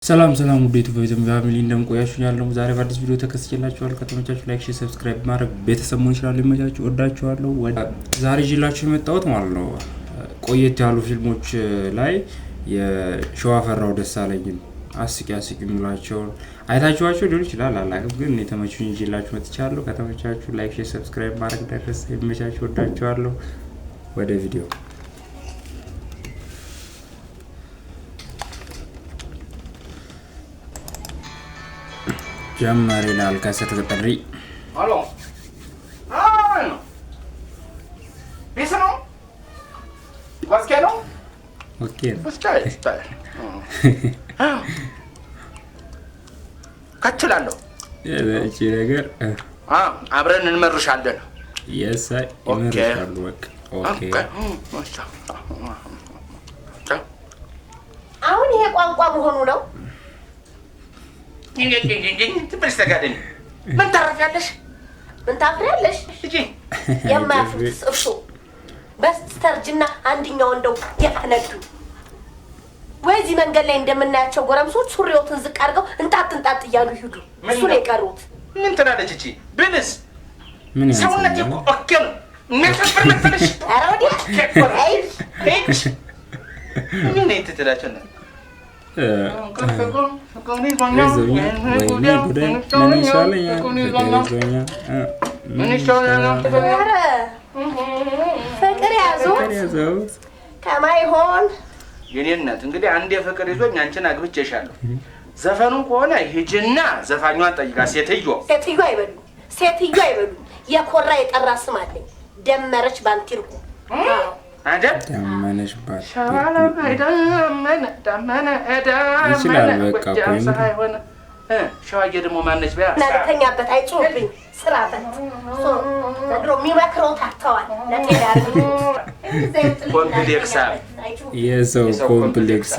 ሰላም ውዴቱ ፋሚሊ እንደምቆያችሁ ያለው ዛሬ በአዲስ ቪዲዮ ተከስቼላችኋለሁ። ከተመቻችሁ ላይክ፣ ሼር፣ ሰብስክራይብ ማድረግ ቤተሰብ መሆን ይችላል። ይመቻችሁ፣ ወዳችኋለሁ። ዛሬ ይዤላችሁ የመጣሁት ማለት ነው ቆየት ያሉ ፊልሞች ላይ የሸዋፈራው ደሳለኝን አስቂ የሚላቸውን አይታችኋቸው ሊሆን ይችላል አላውቅም፣ ግን የተመቹኝ ይዤላችሁ መጥቻለሁ። ከተመቻችሁ ላይክ፣ ሼር፣ ሰብስክራይብ ማድረግ እንዳትረሱ። ይመቻችሁ፣ ወዳችኋለሁ። ወደ ቪዲዮ ጀመረ ይላል ከስር ጥሪ አሎ ቢስ ነው ወስከ ነው ኦኬ ስታይ ከትላለሁ እቺ ነገር አብረን እንመርሻለን። የሳይ ይመርሻሉ። በቃ ኦኬ አሁን ይሄ ቋንቋ መሆኑ ነው። ትበስተጋደኝ ምን ታረፊያለሽ? ምን ታፍሪያለሽ? እጂ የማያፍሩት እርሱ በስተርጅና አንድኛው እንደው ያነዱ ወይዚህ መንገድ ላይ እንደምናያቸው ጎረምሶች ሱሪዎትን ዝቅ አድርገው እንጣጥ እያሉ ይሄዱ። እሱ ነው የቀሩት። ምን ትላለች እቺ ብንስ? ምን ሰውነት እኮ ኦኬ ነው። የሚያሳፍር መሰለሽ? ኧረ ወዲያ አይ ምን ትትላችሁ ነው? ፍቅር ያዘው ከማይሆን የኔ እናት እንግዲህ አንድ የፍቅር ይዞኝ አንቺን አግብቼሻለሁ። ዘፈኑ ከሆነ ሂጂና ዘፋኟን ጠይቃ። ሴትዮ አይበሉ የኮራ የጠራ ስም አለኝ። ደመረች ባንቲርኩ አደም ደመነሽ ባል ሻላም ደመነ ይችላል። በቃ ቆይ ሻዋዬ ደግሞ ማነች በያ ናተኛበት አይጮህብኝ ስራበት ዘድሮ የሚመክረው ታተዋል ለቴዳር ኮምፕሌክስ የሰው ኮምፕሌክስ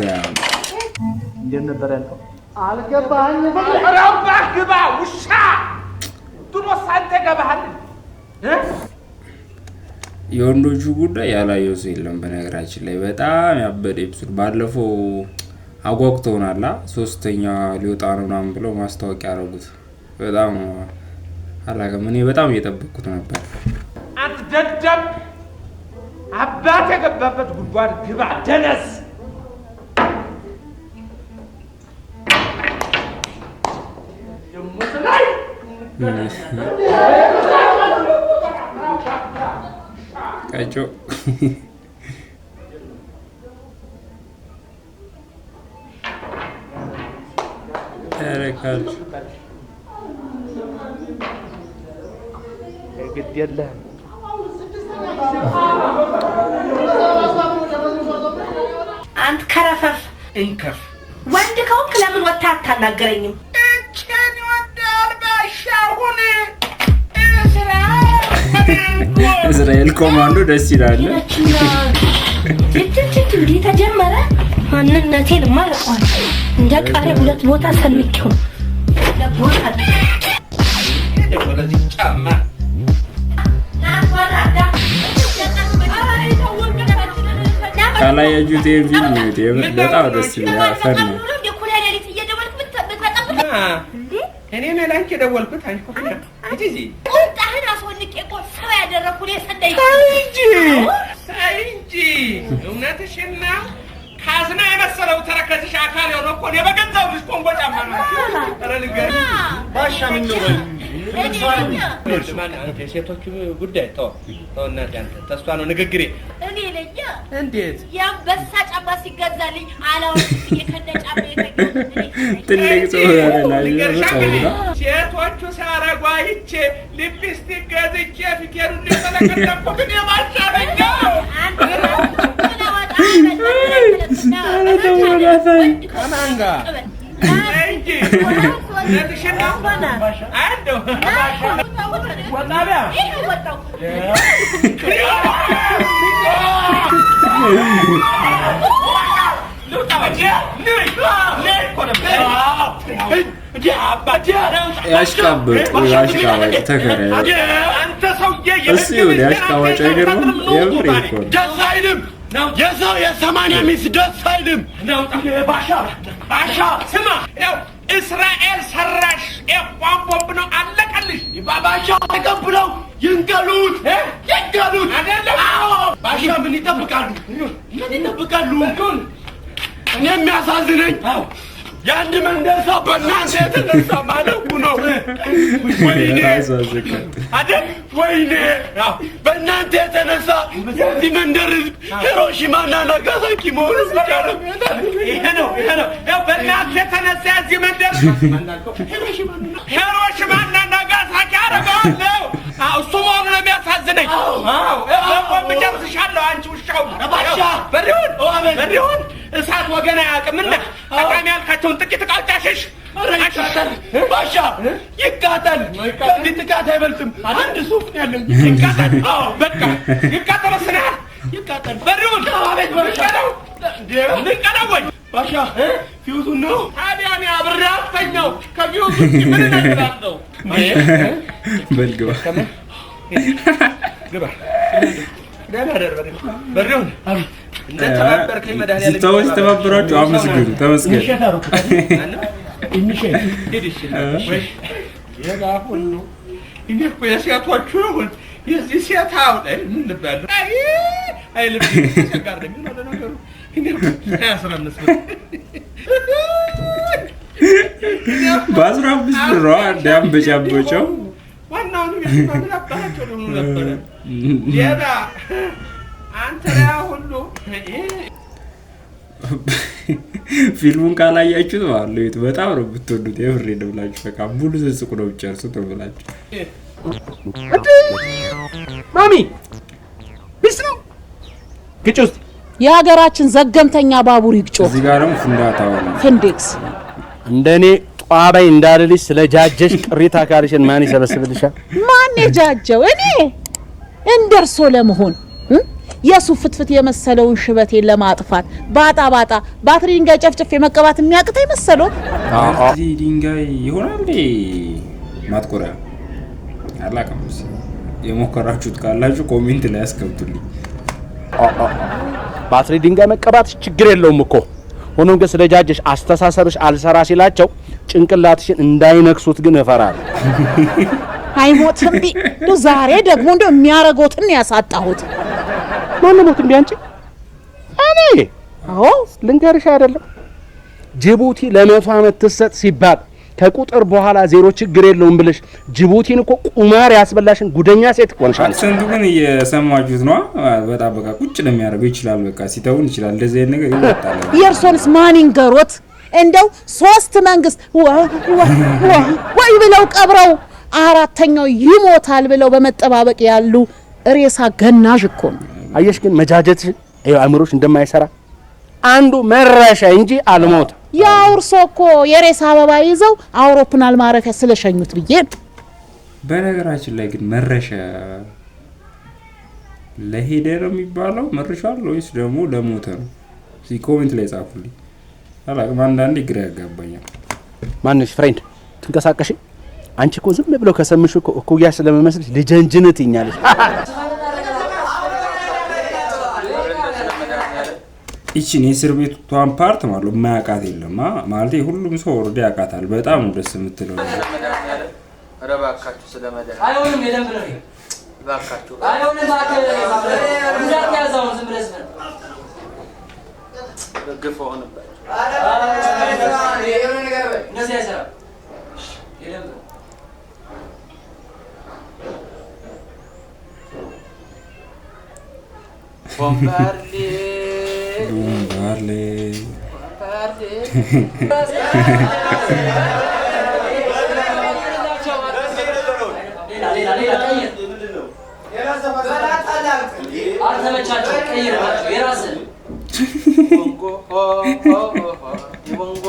እንዴት ነበር ያለው? አልገባኝ ረባ ግባ ውሻ ድሮስ አንተ ገባሃል። የወንዶቹ ጉዳይ ያላየው ሰው የለም። በነገራችን ላይ በጣም ያበደ ኤፒሶድ ባለፈው አጓጉተውናል። ሶስተኛ ሊወጣ ነው ምናምን ብለው ማስታወቂያ ያደረጉት በጣም አላውቅም። እኔ በጣም እየጠበቅኩት ነበር። አትደደብ አባት የገባበት ጉድጓድ ግባ ደነስ። የሙስላይ ቀጮ ተረካል ግድ የለህም። አንተ ከረፈፍ እንከፍ ወንድ ከሆንክ ለምን ወጣ አታናገረኝም? እቺን ወዳል ባሻሁን እስራኤል ኮማንዶ ደስ ይላል። ትትት እንዴ ተጀመረ። ማንነቴን ማለቋል እንደ ቃሬ ሁለት ቦታ ሰንቄው ለቦታ ወደዚህ ጫማ ካላያችሁት ፊልም በጣም ደስ ይላል። ፈን ነው። እኔ ነኝ ላንቺ የደወልኩት። አንቺ ኮፍያ እጂ ቁጣህን አስወንቄ እኮ ሰው ያደረኩት የሰደኝ እንጂ እውነትሽን ነው። ካዝና የመሰለው ተረከዝሽ አካል የሆነ እኮ እኔ በገዛው ልጅ ቆንጆ ጫማ ነው። ኧረ ልንገርሽ ባሻ ምን ነው የሴቶቹ ጉዳይ ተው እናቴ፣ አንተ ተስፋ ነው ንግግሬ። እኔ ለኛ እንዴት የአንበሳ ጫማ ሲገዛልኝ አላውቅ የከነ ጫማ ትልቅ ሰው ያደላል። ሴቶቹ ሲያረጉ አይቼ ሊፕስቲክ ገዝቼ ፊቴን እንደተለቀለኩ ግን የባሻ ነኝ። ከማን ጋር እንጂ ለትሽና አንዱ ወጣቢያ ያሽቃበጥ ተከራይ አንተ ሰውዬ እሱ ያሽቃበጥ አይገርም። የምር ይኮን ደስ አይልም። የሰው የሰማንያ ሚስት ደስ አይልም። ባሻ ስማ፣ ያው እስራኤል ሰራሽ ቧንቧ ነው አለቀልሽ። ባሻ ተቀብለው ይንቀሉት አይደለም? አዎ ባሻ ምን ይጠብቃሉ? እኔ የሚያሳዝነኝ የአንድ መንደር ሰው በእናንተ የተነሳ ማለቁ ነው። ወይኔ አይደል? ወይኔ በእናንተ የተነሳ የዚህ መንደር ህዝብ ሂሮሺማና ናጋሳኪ መሆኑ ብቻ ነው። ይሄ ነው ያው በእናንተ የተነሳ የዚህ መንደር ሂሮሺማና ናጋሳኪ አደርገዋለሁ። እሱ መሆኑ ነው የሚያሳዝነኝ። በቆም ጨርስሻለሁ። አንቺ ውሻው በሪሆን እሳት ወገን አያውቅምና ጠቃሚ ያልካቸውን ጥቂት ቃልጫሽሽ ባሻ ይቃጠል። ከዚህ ጥቃት አይበልጥም። አንድ ሱፍ ነው ያለኝ። ይቃጠል። በቃ ይቃጠል። ወስነሃል? ይቃጠል። በሪውን ልንቀለው ወይ ባሻ? ፊውዙን ነው ታዲያ እኔ አብሬ አስተኛው። ከፊውዙ ምን እነግራለሁ? በል ግባ በሪውን ሰዎች ተባበሯቸው። አመስግኑ። ተመስገን። የሴቶቹ የዚህ ሴት አሁን ምን ልበል? በ15 ብር ነው እንዲያንበጫበጨው። ዋናውን የሚያባቸው ደግሞ ነበረ ሌባ አንተ ሁሉ ፊልሙን ካላያችሁት ማለት በጣም ነው የምትወዱት። የፍሬ ነው ብላችሁ በቃ ሙሉ ስንስቁ ነው ብቻርሱት ነው ብላችሁ። ማሚ ቢስ ነው ግጭ ውስጥ የሀገራችን ዘገምተኛ ባቡር ይግጮ። እዚህ ጋር ደግሞ ፍንዳታው ነው ፍንዴክስ። እንደኔ ጧባይ እንዳልልሽ ስለጃጀሽ ቅሪታ አካልሽን ማን ይሰበስብልሻል? ማን የጃጀው? እኔ እንደርሶ ለመሆን የሱፍ ፍትፍት የመሰለውን ሽበቴን ለማጥፋት ባጣ ባትሪ ድንጋይ ጨፍጨፍ የመቀባት የሚያቅት አይመሰለው። እዚህ ድንጋይ ይሆናል ማጥቆሪያ አላውቅም። የሞከራችሁት ካላችሁ ኮሜንት ላይ አስቀምጡልኝ። ባትሪ ድንጋይ መቀባት ችግር የለውም እኮ። ሆኖም ግን ስለጃጀሽ አስተሳሰብሽ አልሰራ ሲላቸው ጭንቅላትሽን እንዳይነክሱት ግን እፈራለሁ። አይሞትም ቢ ዛሬ ደግሞ የሚያረጋውትን ያሳጣሁት ማን ሞት እንዴ? አንቺ እኔ አዎ ልንገርሽ አይደለም ጅቡቲ ለ100 ዓመት ትሰጥ ሲባል ከቁጥር በኋላ ዜሮ ችግር የለውም ብለሽ ጅቡቲን እኮ ቁማር ያስበላሽን ጉደኛ ሴት ቆንሻል። ሰንቱ ግን እየሰማችሁት ነው። በጣም በቃ ቁጭ ነው የሚያደርገው። ይችላል በቃ ሲተውን ይችላል። እንደዚህ አይነት ነገር ይወጣል። የርሶንስ ማን ይንገሮት? እንደው 3 መንግስት ወይ ብለው ቀብረው አራተኛው ይሞታል ብለው በመጠባበቅ ያሉ ሬሳ ገናዥ እኮ ነው። አየሽ ግን መጃጀት አእምሮሽ እንደማይሰራ አንዱ መረሻ እንጂ አልሞት። ያው እርሶ እኮ የሬሳ አበባ ይዘው አውሮፕላን ማረፊያ ስለሸኙት ብዬ። በነገራችን ላይ ግን መረሻ ለሄደ ነው የሚባለው መረሻው ወይስ ደግሞ ለሞተ ነው? ኮሜንት ላይ ጻፉልኝ። አላውቅም። አንዳንዴ ግራ ያጋባኛል። ማንሽ ፍሬንድ ትንቀሳቀሽ? አንቺ እኮ ዝም ብለው ከሰምሽ እኮ እኩያ ስለመመስልሽ ልጀንጅነት ይኛለሽ። እቺን የእስር ቤቷን ፓርት ማለት የማያውቃት የለም ማለት ሁሉም ሰው ወርዶ ያውቃታል። በጣም ነው ደስ የምትለው። ረባካችሁ ስለመደረ አይሆንም የለም ብለው ባካችሁ አይሆንም ጉዳት ያዛው ዝም ብለህ ደግፎ ሆነበት እንደዚህ አይሰራም። የለም ቦምባርሌ አልተመቻቸው ቀይር የራስን ቦንጎ ቦንጎ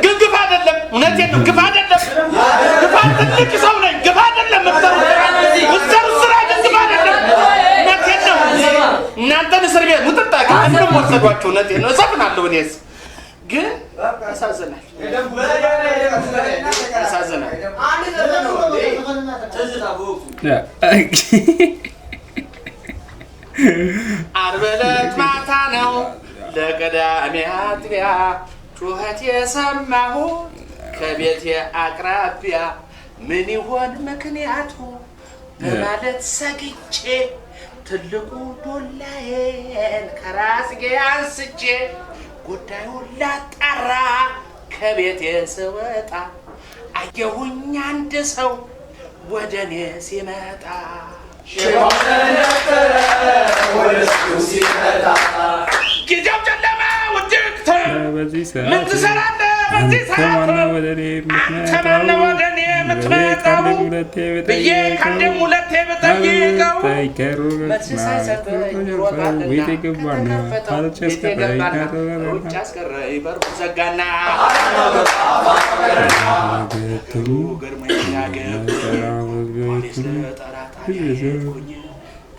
ግን ግፍ አይደለም። እውነቴን ነው። ግፍ አይደለም። ግፍ ትልቅ ሰው ነኝ። ግፍ አይደለም። ምትሰሩ ስራ ግን ግፍ አይደለም። እውነቴን ነው። እናንተን እስር ቤት ሙጥጣ ወሰዷቸው። እውነቴን ነው እዘፍናለሁ እኔስ ግን ያሳዝናል። ዓርብ ዕለት ማታ ነው ለቅዳሜ አጥቢያ ጩኸት የሰማሁት ከቤቴ አቅራቢያ ምን ይሆን ምክንያቱ በማለት ሰግቼ ትልቁ ዶላዬን ከራስጌ አንስቼ ጉዳዩን ላጣራ ከቤቴ ስወጣ አየሁኝ አንድ ሰው ወደ እኔ ሲመጣ ጊዜው ጨለማ ውድቅት ምን ትሰራለህ በዚህ ሰዓት አንተ ማነህ ወደ እኔ የምትመጣው ብዬ ከአንዴም ሁለቴ ብጠይቀው መልስ ሳይሰጠኝ ይሮጣል ተከፈተው ቤቴ ገባና ውጭ አስቀረኝ በሩን ዘጋና ገርመኛ ፖሊስ ጠራት ሄድኩኝ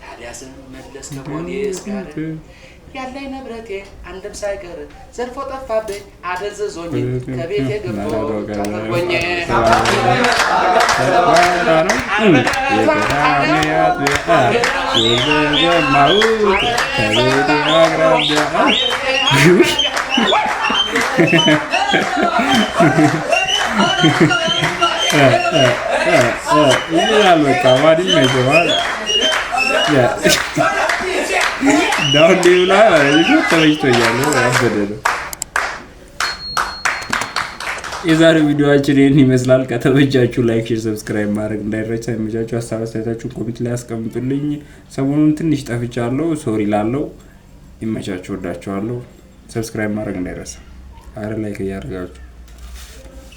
ታዲያ ስመለስ ከፖሊስ ጋር ያለኝ ንብረቴ አንድም ሳይቀር ዘርፎ ጠፋብኝ አደንዝዞኝ ከቤቴ ገብቶ ቀረቦኝ ዳውን ዲውላ ተመችቶኛል። ያበደ የዛሬው ቪዲዮአችን ይህን ይመስላል። ከተመቻችሁ ላይክ፣ ሼር፣ ሰብስክራይብ ማድረግ እንዳይረሳ። የሚመቻችሁ ሀሳብ አስተያየታችሁን ኮሜንት ላይ አስቀምጡልኝ። ሰሞኑን ትንሽ ጠፍቻለሁ፣ ሶሪ ላለው። ይመቻችሁ፣ ወዳችኋለሁ። ሰብስክራይብ ማድረግ እንዳይረሳ። አረ ላይክ እያደረጋችሁ